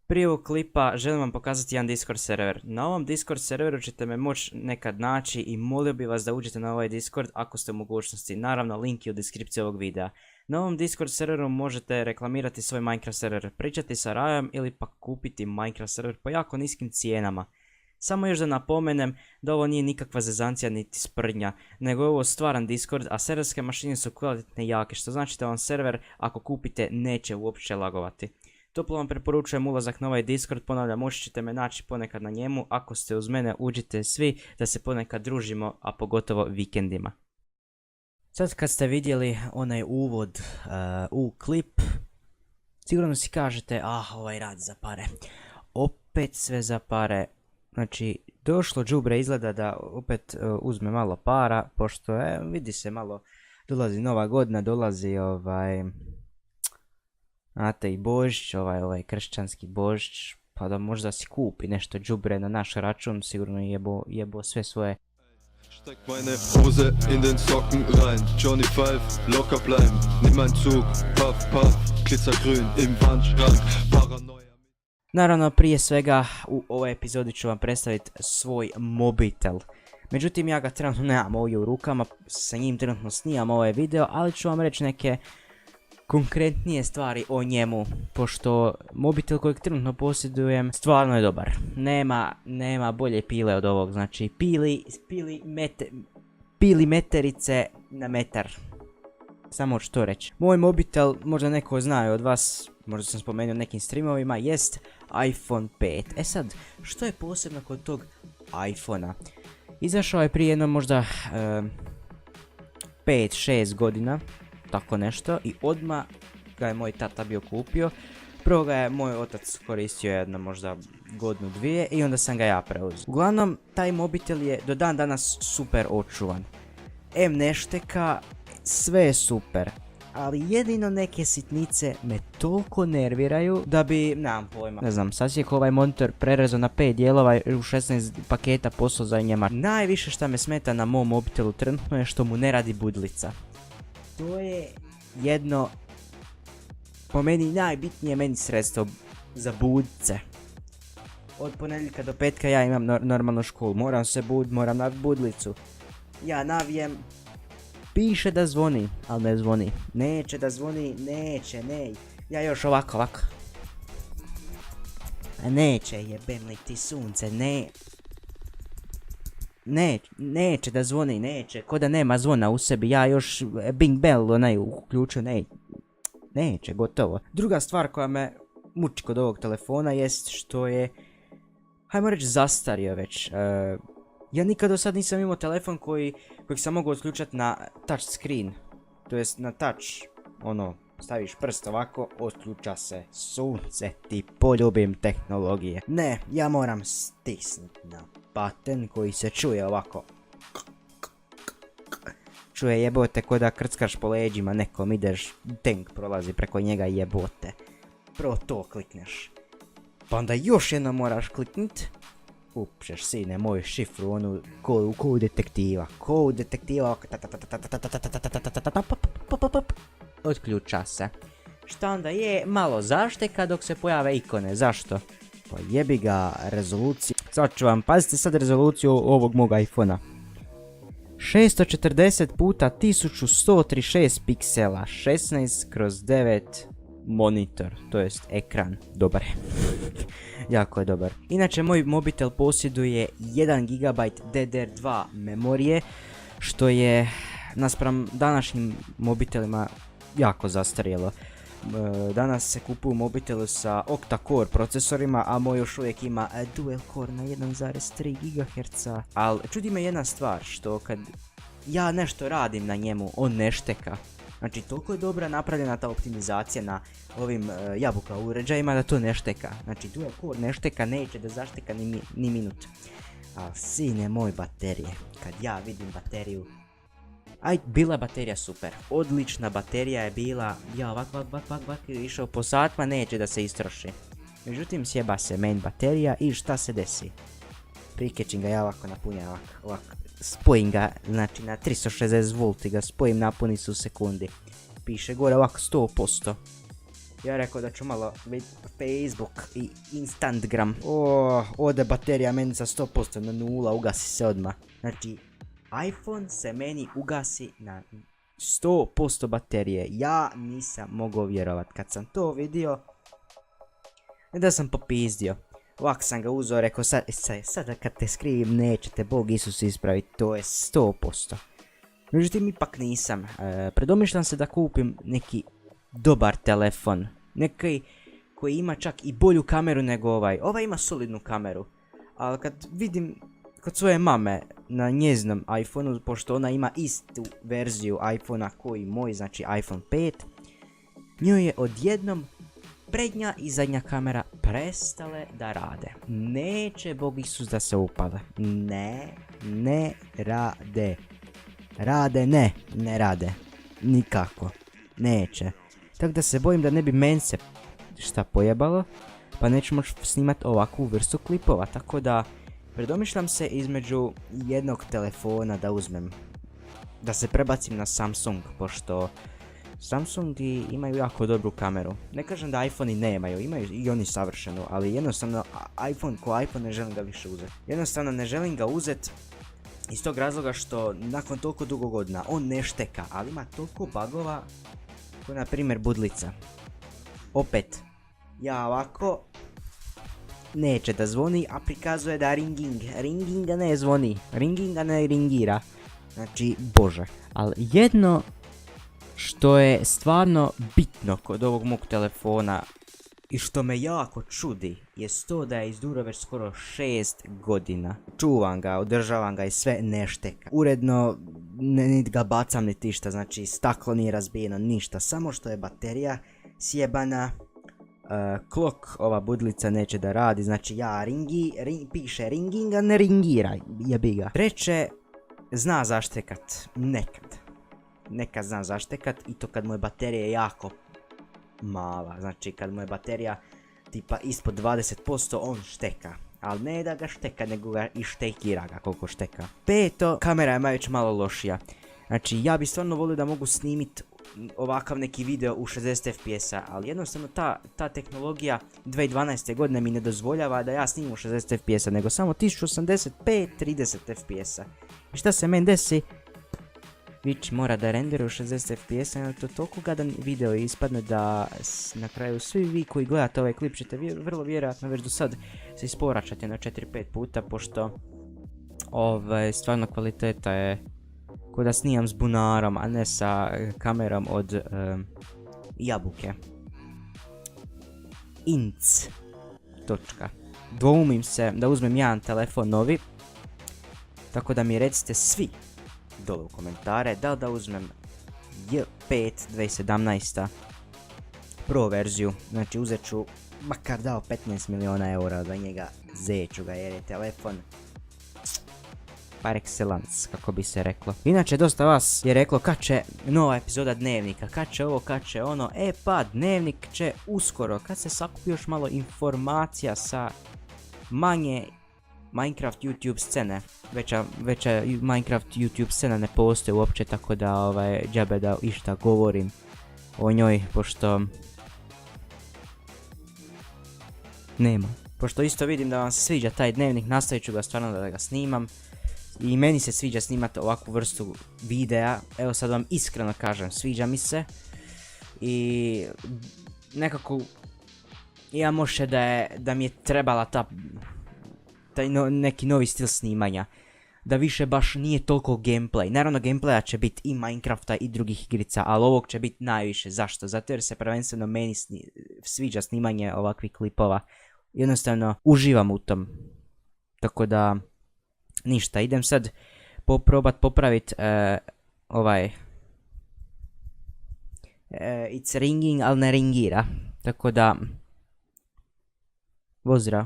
Prije ovog klipa želim vam pokazati jedan Discord server. Na ovom Discord serveru ćete me moći nekad naći i molio bih vas da uđete na ovaj Discord ako ste u mogućnosti. Naravno, link je u deskripciji ovog videa. Na ovom Discord serveru možete reklamirati svoj Minecraft server, pričati sa Rajom ili pa kupiti Minecraft server po jako niskim cijenama. Samo još da napomenem da ovo nije nikakva zezancija niti sprdnja, nego je ovo stvaran Discord, a serverske mašine su kvalitetne i jake, što znači da vam server ako kupite neće uopće lagovati. Toplo vam preporučujem ulazak na ovaj Discord, ponavljam, moći ćete me naći ponekad na njemu, ako ste uz mene uđite svi da se ponekad družimo, a pogotovo vikendima. Sad kad ste vidjeli onaj uvod u klip, sigurno si kažete, ovaj rad za pare. Opet sve za pare. Znači, došlo đubre izgleda da opet uzme malo para, pošto vidi se malo, dolazi nova godina, dolazi znate i Božić, ovaj kršćanski Božić, pa da možda si kupi nešto đubre na naš račun, sigurno jebo sve svoje. Steck meine Hose in den Socken rein, Johnny Five, locker bleiben, nimm ein Zug, puff, puff, glitzergrün im Wandschrank, Paranoia. Naravno, prije svega u ovoj epizodi ću vam predstaviti svoj mobitel. Međutim, ja ga trenutno nemam ovdje u rukama, sa njim trenutno snimam ovaj video, ali ću vam reći neke konkretnije stvari o njemu, pošto mobitel kojeg trenutno posjedujem stvarno je dobar. Nema bolje pile od ovog, znači pili meterice na metar. Samo ću to reći. Moj mobitel, možda neko zna od vas, možda sam spomenuo nekim streamovima, jest iPhone 5. E sad, što je posebno kod tog iPhona? Izašao je prije jedno možda 5-6 godina, tako nešto, i odmah ga je moj tata bio kupio. Prvo ga je moj otac koristio jedno možda godinu dvije i onda sam ga ja preuzeo. Uglavnom, taj mobitel je do dan danas super očuvan. Ne šteka, sve je super, ali jedino neke sitnice me toliko nerviraju da bi, nemam pojma, ne znam, sasjek ovaj monitor prerezao na 5 dijelova i u 16 paketa poslao za Njemačku. Najviše što me smeta na mom mobitelu trenutno je što mu ne radi budlica. To je jedno, po meni, najbitnije meni sredstvo za budce. Od ponedjeljka do petka ja imam normalnu školu, moram se moram naviti budlicu. Ja navijem, piše da zvoni, ali ne zvoni. Neće da zvoni, neće. Ja još ovako. Neće, jebem li ti sunce, neće da zvoni, neće, ko da nema zvona u sebi, ja još Bing Bell uključio, neće, gotovo. Druga stvar koja me muči kod ovog telefona jest što je, hajmo reći, zastario već. Ja nikad do sad nisam imao telefon kojeg sam mogao otključati na touch screen, to jest na touch, staviš prst ovako, otključa se. Sunce ti, poljubim tehnologije. Ne, ja moram stisnuti na button koji se čuje ovako. Čuje, jebote, ko da krckaš po leđima nekom, ideš, tank prolazi preko njega, jebote. Prvo to klikneš, pa onda još jedno moraš kliknut. Upšeš, sine, moju šifru, onu ko detektiva. Otključa se. Šta onda je? Malo zašteka dok se pojave ikone. Zašto? Pa jebi ga rezoluciju. Sad ću vam, pazite sad rezoluciju ovog mog iPhona. 640 puta 1136 piksela, 16:9 monitor, to jest ekran. Dobar je. Jako je dobar. Inače, moj mobitel posjeduje 1 GB DDR2 memorije, što je naspram današnjim mobitelima jako zastarjelo. Danas se kupuju mobiteli sa octa-core procesorima, a moj još uvijek ima dual core na 1,3 GHz. Ali čudi me jedna stvar, što kad ja nešto radim na njemu, on ne šteka. Znači, toliko je dobra napravljena ta optimizacija na ovim jabuka uređajima da to ne šteka. Znači, dual core ne šteka, neće da zašteka ni minut. Ali sine moj, baterije, kad ja vidim bateriju, bila je baterija super, odlična baterija je bila, ja ovak je išao po satima, neće da se istroši. Međutim, sjeba se main baterija i šta se desi? Prikećim ga ja ovako napunjam, ovako. Spojim ga, znači na 360 V ga spojim, napuni se u sekundi. Piše gore ovako 100%. Ja rekao da ću malo vidjeti Facebook i Instagram. Ode baterija meni za 100% na 0, ugasi se odmah. Znači, iPhone se meni ugasi na 100% baterije. Ja nisam mogao vjerovat. Kad sam to vidio, da sam popizdio. Ovak sam ga uzeo, rekao sada kad te skrivim nećete Bog Isus ispraviti, to je 100%. Međutim, ipak nisam. Predomišljam se da kupim neki dobar telefon. Neki koji ima čak i bolju kameru nego ovaj. Ovaj ima solidnu kameru. Ali kad vidim kod svoje mame na njeznom iPhoneu, pošto ona ima istu verziju iPhonea koji moj, znači iPhone 5, njoj je odjednom prednja i zadnja kamera prestale da rade. Neće Bog Isus da se upale. Ne rade. Rade, ne rade. Nikako. Neće. Tako da se bojim da ne bi meni se šta pojebalo, pa neću moći snimati ovakvu vrstu klipova. Tako da predomišljam se između jednog telefona da uzmem, da se prebacim na Samsung, pošto Samsungi imaju jako dobru kameru. Ne kažem da iPhone-i nemaju, imaju i oni savršenu, ali jednostavno iPhone ko iPhone ne želim ga više uzeti. Jednostavno ne želim ga uzeti iz tog razloga što nakon toliko dugo godina on ne šteka, ali ima toliko bugova, kao na primjer budlica. Opet, ja ovako neće da zvoni, a prikazuje da ringinga ne zvoni, ringinga ne ringira. Znači, bože. Ali jedno što je stvarno bitno kod ovog mog telefona i što me jako čudi je to da je izduro već skoro 6 godina. Čuvam ga, održavam ga i sve ne šteka. Uredno, niti ga bacam niti išta, znači staklo nije razbijeno, ništa. Samo što je baterija sjebana, klok, ova budlica neće da radi, znači ja piše ringing, a ne ringira, jebi ga. Treće, zna zaštekat, nekad zna zaštekat i to kad mu je baterija jako mala, znači kad mu je baterija tipa ispod 20% on šteka, ali ne da ga šteka nego ga i štekira ga koliko šteka. Peto, kamera je već malo lošija, znači ja bi stvarno volio da mogu snimit ovakav neki video u 60 fps-a, ali jednostavno ta tehnologija 2012. godine mi ne dozvoljava da ja snimim u 60 fps-a, nego samo 1080p 30 fps-a. I šta se meni desi? Twitch mora da rendere u 60 fps-a, jer to toliko gadan video ispadne da na kraju svi vi koji gledate ovaj klip ćete vrlo vjerojatno već do sad se isporačati na 4-5 puta, pošto stvarno kvaliteta je ko da snimam s bunarom, a ne sa kamerom od jabuke. Inc. Točka. Dvoumim se da uzmem jedan telefon novi, tako da mi recite svi dole u komentare da uzmem J5 2017. Pro verziju, znači uzet ću makar dao 15 miliona eura za njega, zeću ga jer je telefon par excellence, kako bi se reklo. Inače, dosta vas je reklo kad će nova epizoda Dnevnika, kad će ovo, kad će ono. Pa, Dnevnik će uskoro, kad se sakupi još malo informacija sa manje Minecraft YouTube scene. Veća Minecraft YouTube scena ne postoji uopće, tako da džabe da išta govorim o njoj, pošto nema. Pošto isto vidim da vam se sviđa taj Dnevnik, nastavit ću ga stvarno da ga snimam. I meni se sviđa snimati ovakvu vrstu videa, evo sad vam iskreno kažem, sviđa mi se. I nekako imam ošće da mi je trebala taj neki novi stil snimanja. Da više baš nije toliko gameplay. Naravno gameplaya će biti i Minecrafta i drugih igrica, ali ovog će biti najviše. Zašto? Zato jer se prvenstveno meni sviđa snimanje ovakvih klipova. Jednostavno uživam u tom. Tako da ništa, idem sad probat popravit it's ringing, ali ne ringira. Tako da pozdrav.